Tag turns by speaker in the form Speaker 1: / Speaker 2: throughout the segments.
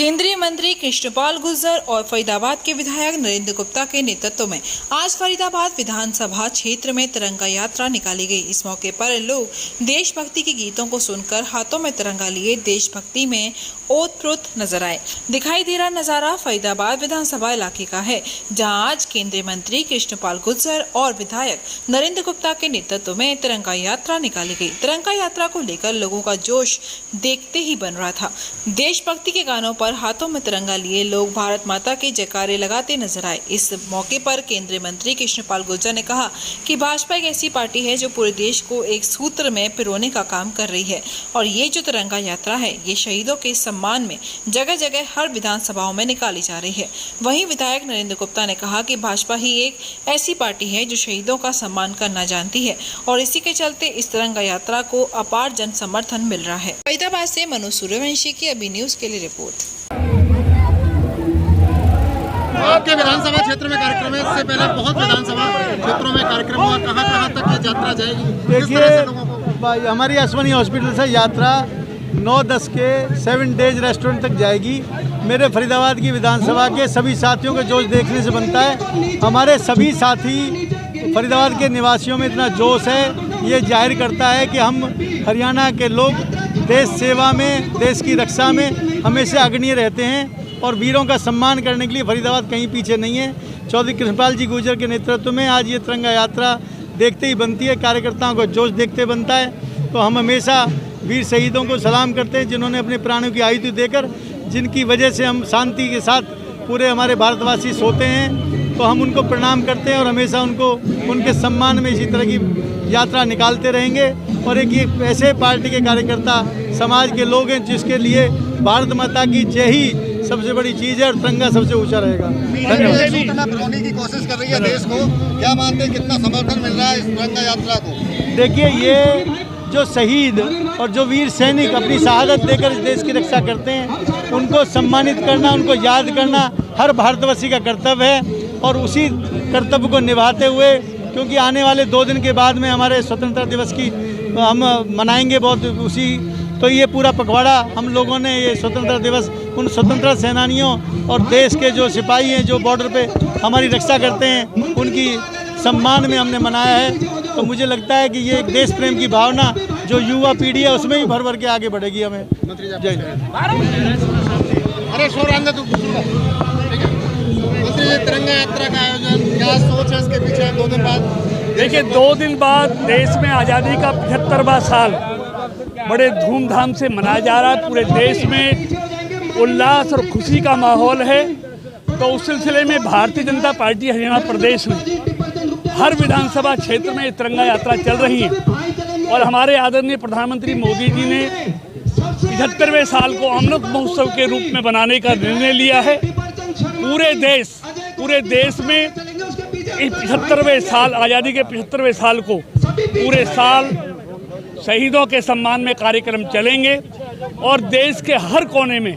Speaker 1: केंद्रीय मंत्री कृष्णपाल गुर्जर और फरीदाबाद के विधायक नरेंद्र गुप्ता के नेतृत्व में आज फरीदाबाद विधानसभा क्षेत्र में तिरंगा यात्रा निकाली गई। इस मौके पर लोग देशभक्ति के गीतों को सुनकर हाथों में तिरंगा लिए देशभक्ति में ओतप्रोत नजर आए। दिखाई दे रहा नजारा फरीदाबाद विधानसभा इलाके का है, जहां आज केंद्रीय मंत्री कृष्णपाल गुर्जर और विधायक नरेंद्र गुप्ता के नेतृत्व में तिरंगा यात्रा निकाली गई। तिरंगा यात्रा को लेकर लोगों का जोश देखते ही बन रहा था। देशभक्ति के गानों पर हाथों में तिरंगा लिए लोग भारत माता के जयकारे लगाते नजर आए। इस मौके पर केंद्रीय मंत्री कृष्णपाल गुर्जर ने कहा कि भाजपा एक ऐसी पार्टी है जो पूरे देश को एक सूत्र में पिरोने का काम कर रही है और ये जो तिरंगा यात्रा है ये शहीदों के सम्मान में जगह जगह हर विधानसभाओं में निकाली जा रही है। वहीं विधायक नरेंद्र गुप्ता ने कहा कि भाजपा ही एक ऐसी पार्टी है जो शहीदों का सम्मान करना जानती है और इसी के चलते इस तिरंगा यात्रा को अपार जन समर्थन मिल रहा है। फरीदाबाद से मनोज सूर्यवंशी की अभी न्यूज के लिए रिपोर्ट।
Speaker 2: आपके विधानसभा क्षेत्र में कार्यक्रम है, इससे पहले बहुत विधानसभा क्षेत्रों में कार्यक्रम हुआ, कहाँ तक ये यात्रा जाएगी?
Speaker 3: देखिए, हमारी अश्वनी हॉस्पिटल से यात्रा 9-10 के 7 डेज रेस्टोरेंट तक जाएगी। मेरे फरीदाबाद की विधानसभा के सभी साथियों को जोश देखने से बनता है। हमारे सभी साथी फरीदाबाद के निवासियों में इतना जोश है, ये जाहिर करता है कि हम हरियाणा के लोग देश सेवा में, देश की रक्षा में हमेशा अग्रणी रहते हैं और वीरों का सम्मान करने के लिए फरीदाबाद कहीं पीछे नहीं है। चौधरी कृष्णपाल जी गुर्जर के नेतृत्व में आज ये तिरंगा यात्रा देखते ही बनती है, कार्यकर्ताओं को जोश देखते बनता है। तो हम हमेशा वीर शहीदों को सलाम करते हैं जिन्होंने अपने प्राणों की आहुति देकर, जिनकी वजह से हम शांति के साथ पूरे हमारे भारतवासी सोते हैं, तो हम उनको प्रणाम करते हैं और हमेशा उनको उनके सम्मान में इसी तरह की यात्रा निकालते रहेंगे। और एक ये ऐसे पार्टी के कार्यकर्ता समाज के लोग हैं जिसके लिए भारत माता की जय ही सबसे बड़ी चीज़ है और तिरंगा सबसे ऊंचा रहेगा।
Speaker 2: धन्यवाद। की कोशिश कर रही है देश को, क्या मानते हैं कितना समर्थन मिल रहा है इस तिरंगा यात्रा को?
Speaker 3: देखिए, ये जो शहीद और जो वीर सैनिक अपनी शहादत देकर इस देश की रक्षा करते हैं, उनको सम्मानित करना, उनको याद करना हर भारतवासी का कर्तव्य है। और उसी कर्तव्य को निभाते हुए, क्योंकि आने वाले 2 दिन के बाद में हमारे स्वतंत्रता दिवस की हम मनाएंगे बहुत तो ये पूरा पखवाड़ा हम लोगों ने ये स्वतंत्रता दिवस उन स्वतंत्रता सेनानियों और देश के जो सिपाही हैं जो बॉर्डर पे हमारी रक्षा करते हैं, उनकी सम्मान में हमने मनाया है। तो मुझे लगता है कि ये एक देश प्रेम की भावना जो युवा पीढ़ी है उसमें भी भर भर के आगे बढ़ेगी। हमें जय
Speaker 2: मंत्री, ये तिरंगा यात्रा का आयोजन क्या सोच है इसके पीछे? 2 दिन बाद
Speaker 4: देखिए, 2 दिन बाद देश में आज़ादी का 75वां साल बड़े धूमधाम से मनाया जा रहा है। पूरे देश में उल्लास और खुशी का माहौल है। तो उस सिलसिले में भारतीय जनता पार्टी हरियाणा प्रदेश में हर विधानसभा क्षेत्र में तिरंगा यात्रा चल रही है और हमारे आदरणीय प्रधानमंत्री मोदी जी ने 75वें साल को अमृत महोत्सव के रूप में बनाने का निर्णय लिया है। पूरे देश में इस 75वें साल, आज़ादी के 75वें साल को पूरे साल शहीदों के सम्मान में कार्यक्रम चलेंगे और देश के हर कोने में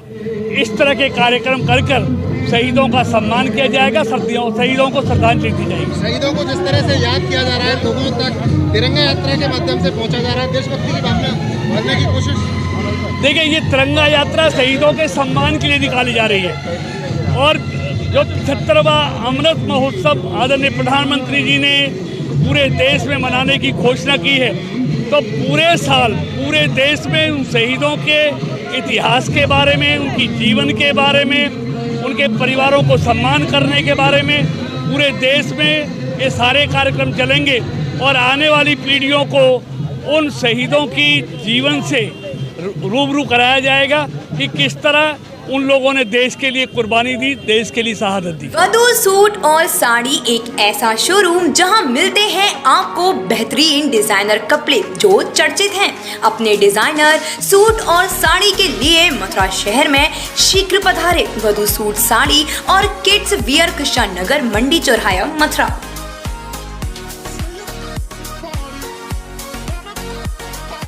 Speaker 4: इस तरह के कार्यक्रम कर शहीदों का सम्मान किया जाएगा, शहीदों को श्रद्धांजलि दी जाएगी।
Speaker 2: शहीदों को जिस तरह से याद किया जा रहा है, लोगों तक तिरंगा यात्रा के माध्यम से पहुंचा जा रहा है, देशभक्ति की भावना भरने की कोशिश।
Speaker 4: देखिए, ये तिरंगा यात्रा शहीदों के सम्मान के लिए निकाली जा रही है और जो 75वां अमृत महोत्सव आदरणीय प्रधानमंत्री जी ने पूरे देश में मनाने की घोषणा की है, तो पूरे साल पूरे देश में उन शहीदों के इतिहास के बारे में, उनकी जीवन के बारे में, उनके परिवारों को सम्मान करने के बारे में पूरे देश में ये सारे कार्यक्रम चलेंगे और आने वाली पीढ़ियों को उन शहीदों की जीवन से रूबरू कराया जाएगा कि किस तरह उन लोगों ने देश के लिए कुर्बानी दी, देश के लिए शहादत दी।
Speaker 5: वधू सूट और साड़ी एक ऐसा शोरूम जहां मिलते हैं आपको बेहतरीन डिजाइनर कपड़े जो चर्चित हैं। अपने डिजाइनर सूट और साड़ी के लिए मथुरा शहर में शीघ्र पधारे। वधू सूट साड़ी और किड्स वियर कृष्णा नगर मंडी चौराहा मथुरा।